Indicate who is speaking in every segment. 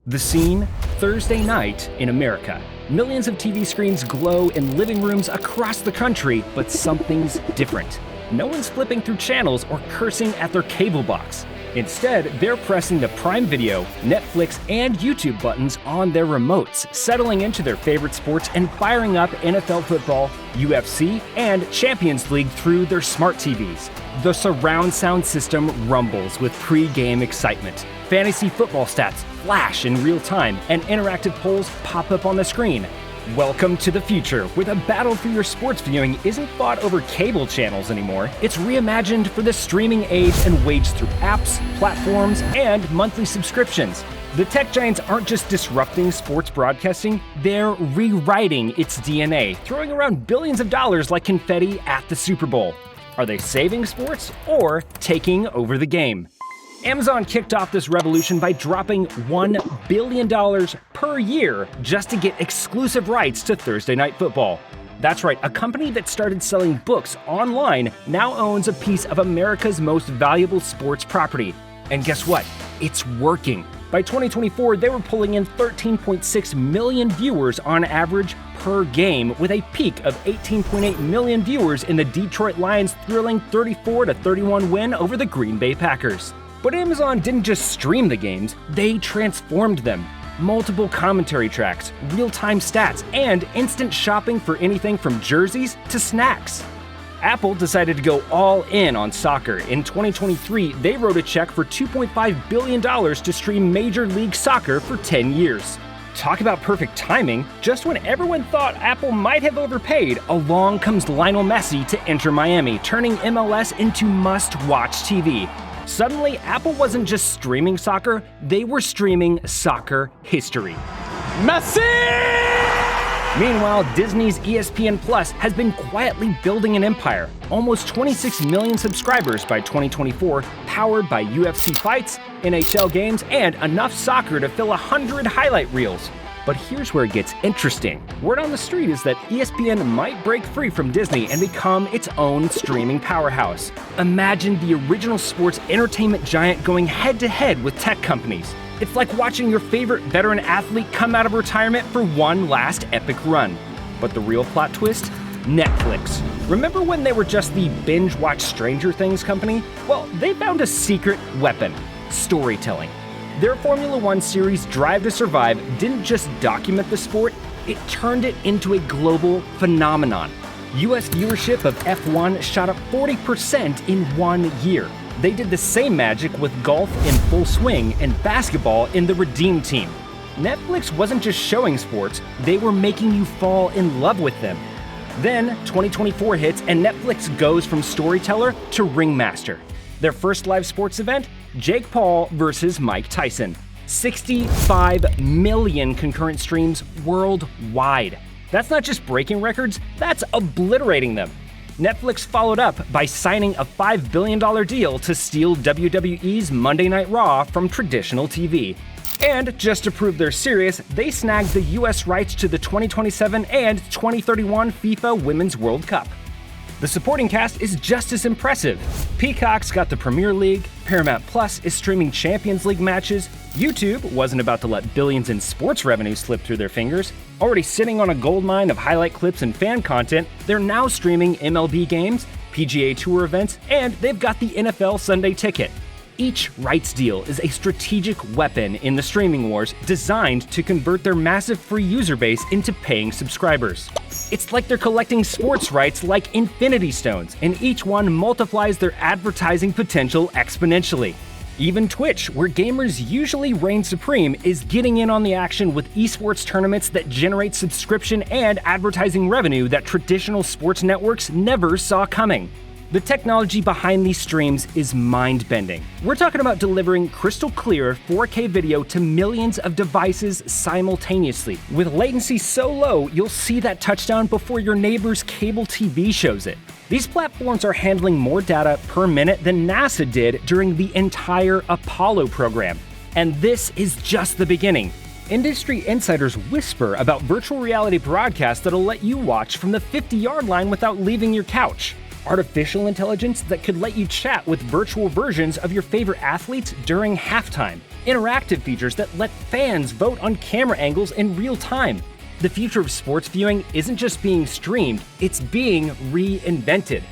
Speaker 1: The scene, Thursday night in America. Millions of TV screens glow in living rooms across the country, but something's different. No one's flipping through channels or cursing at their cable box. Instead, they're pressing the Prime Video, Netflix, and YouTube buttons on their remotes, settling into their favorite sports and firing up NFL football, UFC, and Champions League through their smart TVs. The surround sound system rumbles with pre-game excitement. Fantasy football stats flash in real time, and interactive polls pop up on the screen. Welcome to the future, where the battle for your sports viewing isn't fought over cable channels anymore. It's reimagined for the streaming age and waged through apps, platforms, and monthly subscriptions. The tech giants aren't just disrupting sports broadcasting, they're rewriting its DNA, throwing around billions of dollars like confetti at the Super Bowl. Are they saving sports or taking over the game? Amazon kicked off this revolution by dropping $1 billion per year just to get exclusive rights to Thursday Night Football. That's right, a company that started selling books online now owns a piece of America's most valuable sports property. And guess what? It's working. By 2024, they were pulling in 13.6 million viewers on average per game, with a peak of 18.8 million viewers in the Detroit Lions' thrilling 34-31 win over the Green Bay Packers. But Amazon didn't just stream the games, they transformed them. Multiple commentary tracks, real-time stats, and instant shopping for anything from jerseys to snacks. Apple decided to go all in on soccer. In 2023, they wrote a check for $2.5 billion to stream Major League Soccer for 10 years. Talk about perfect timing. Just when everyone thought Apple might have overpaid, along comes Lionel Messi to Inter Miami, turning MLS into must-watch TV. Suddenly, Apple wasn't just streaming soccer, they were streaming soccer history.
Speaker 2: Messi!
Speaker 1: Meanwhile, Disney's ESPN Plus has been quietly building an empire. Almost 26 million subscribers by 2024, powered by UFC fights, NHL games, and enough soccer to fill 100 highlight reels. But here's where it gets interesting. Word on the street is that ESPN might break free from Disney and become its own streaming powerhouse. Imagine the original sports entertainment giant going head-to-head with tech companies. It's like watching your favorite veteran athlete come out of retirement for one last epic run. But the real plot twist? Netflix. Remember when they were just the binge-watch Stranger Things company? Well, they found a secret weapon: storytelling. Their Formula One series Drive to Survive didn't just document the sport, it turned it into a global phenomenon. US viewership of F1 shot up 40% in 1 year. They did the same magic with golf in full swing and basketball in the Redeem Team. Netflix wasn't just showing sports, they were making you fall in love with them. Then 2024 hits and Netflix goes from storyteller to ringmaster. Their first live sports event? Jake Paul versus Mike Tyson. 65 million concurrent streams worldwide. That's not just breaking records, that's obliterating them. Netflix followed up by signing a $5 billion deal to steal WWE's Monday Night Raw from traditional TV. And just to prove they're serious, they snagged the US rights to the 2027 and 2031 FIFA Women's World Cup. The supporting cast is just as impressive. Peacock's got the Premier League, Paramount Plus is streaming Champions League matches, YouTube wasn't about to let billions in sports revenue slip through their fingers. Already sitting on a goldmine of highlight clips and fan content, they're now streaming MLB games, PGA Tour events, and they've got the NFL Sunday Ticket. Each rights deal is a strategic weapon in the streaming wars designed to convert their massive free user base into paying subscribers. It's like they're collecting sports rights like Infinity Stones, and each one multiplies their advertising potential exponentially. Even Twitch, where gamers usually reign supreme, is getting in on the action with esports tournaments that generate subscription and advertising revenue that traditional sports networks never saw coming. The technology behind these streams is mind-bending. We're talking about delivering crystal clear 4K video to millions of devices simultaneously, with latency so low you'll see that touchdown before your neighbor's cable TV shows it. These platforms are handling more data per minute than NASA did during the entire Apollo program. And this is just the beginning. Industry insiders whisper about virtual reality broadcasts that'll let you watch from the 50-yard line without leaving your couch. artificial intelligence that could let you chat with virtual versions of your favorite athletes during halftime, interactive features that let fans vote on camera angles in real time. The future of sports viewing isn't just being streamed, it's being reinvented.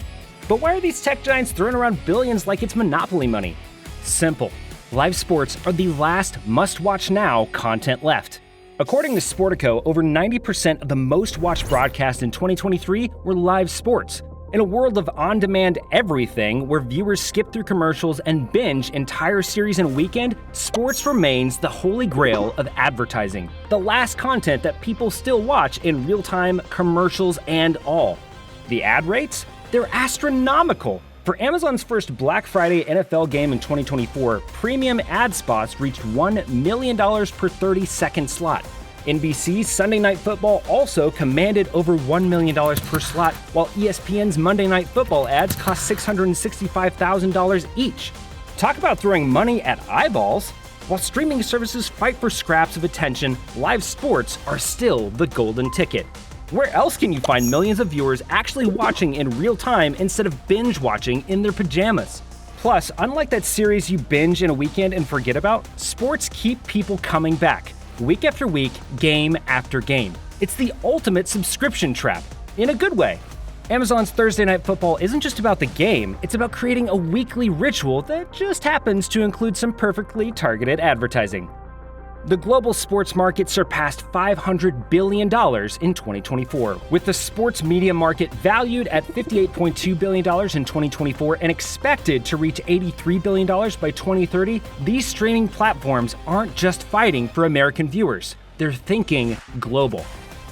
Speaker 1: But why are these tech giants throwing around billions like it's monopoly money? Simple. Live sports are the last must-watch now content left. According to Sportico, over 90% of the most watched broadcasts in 2023 were live sports. In a world of on-demand everything, where viewers skip through commercials and binge entire series in a weekend, sports remains the holy grail of advertising. The last content that people still watch in real time, commercials and all. The ad rates? They're astronomical. For Amazon's first Black Friday NFL game in 2024, premium ad spots reached $1 million per 30-second slot. NBC's Sunday Night Football also commanded over $1 million per slot, while ESPN's Monday Night Football ads cost $665,000 each. Talk about throwing money at eyeballs! While streaming services fight for scraps of attention, live sports are still the golden ticket. Where else can you find millions of viewers actually watching in real time instead of binge watching in their pajamas? Plus, unlike that series you binge in a weekend and forget about, sports keep people coming back. Week after week, game after game. It's the ultimate subscription trap, in a good way. Amazon's Thursday Night Football isn't just about the game, it's about creating a weekly ritual that just happens to include some perfectly targeted advertising. The global sports market surpassed $500 billion in 2024, with the sports media market valued at $58.2 billion in 2024 and expected to reach $83 billion by 2030. These streaming platforms aren't just fighting for American viewers, they're thinking global.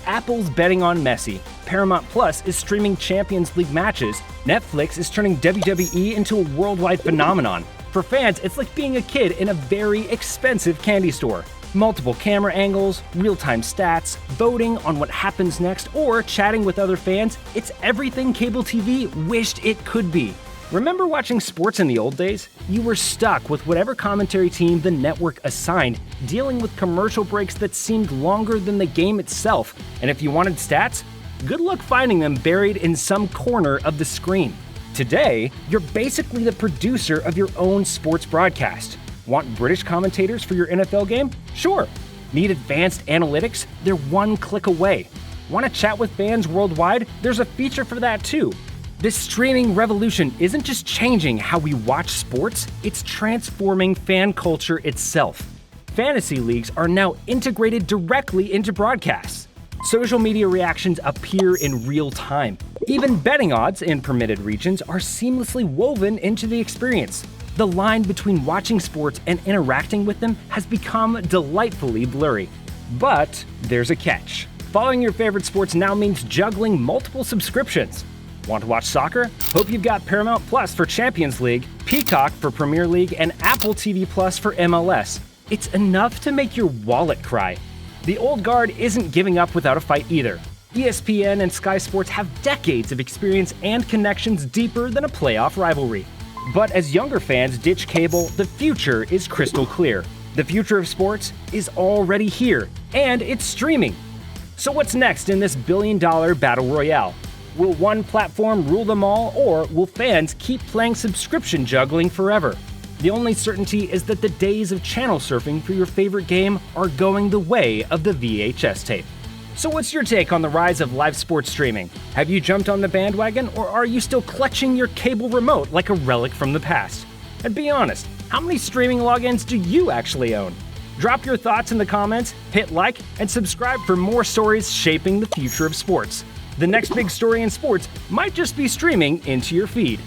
Speaker 1: Apple's betting on Messi, Paramount Plus is streaming Champions League matches, Netflix is turning WWE into a worldwide phenomenon. For fans, it's like being a kid in a very expensive candy store. Multiple camera angles, real-time stats, voting on what happens next, or chatting with other fans, it's everything cable TV wished it could be. Remember watching sports in the old days? You were stuck with whatever commentary team the network assigned, dealing with commercial breaks that seemed longer than the game itself, and if you wanted stats, good luck finding them buried in some corner of the screen. Today, you're basically the producer of your own sports broadcast. Want British commentators for your NFL game? Sure. Need advanced analytics? They're one click away. Want to chat with fans worldwide? There's a feature for that too. This streaming revolution isn't just changing how we watch sports, it's transforming fan culture itself. Fantasy leagues are now integrated directly into broadcasts. Social media reactions appear in real time. Even betting odds in permitted regions are seamlessly woven into the experience. The line between watching sports and interacting with them has become delightfully blurry. But there's a catch. Following your favorite sports now means juggling multiple subscriptions. Want to watch soccer? Hope you've got Paramount Plus for Champions League, Peacock for Premier League, and Apple TV Plus for MLS. It's enough to make your wallet cry. The old guard isn't giving up without a fight either. ESPN and Sky Sports have decades of experience and connections deeper than a playoff rivalry. But as younger fans ditch cable, the future is crystal clear. The future of sports is already here, and it's streaming. So what's next in this billion-dollar battle royale? Will one platform rule them all, or will fans keep playing subscription juggling forever? The only certainty is that the days of channel surfing for your favorite game are going the way of the VHS tape. So what's your take on the rise of live sports streaming? Have you jumped on the bandwagon, or are you still clutching your cable remote like a relic from the past? And be honest, how many streaming logins do you actually own? Drop your thoughts in the comments, hit like, and subscribe for more stories shaping the future of sports. The next big story in sports might just be streaming into your feed.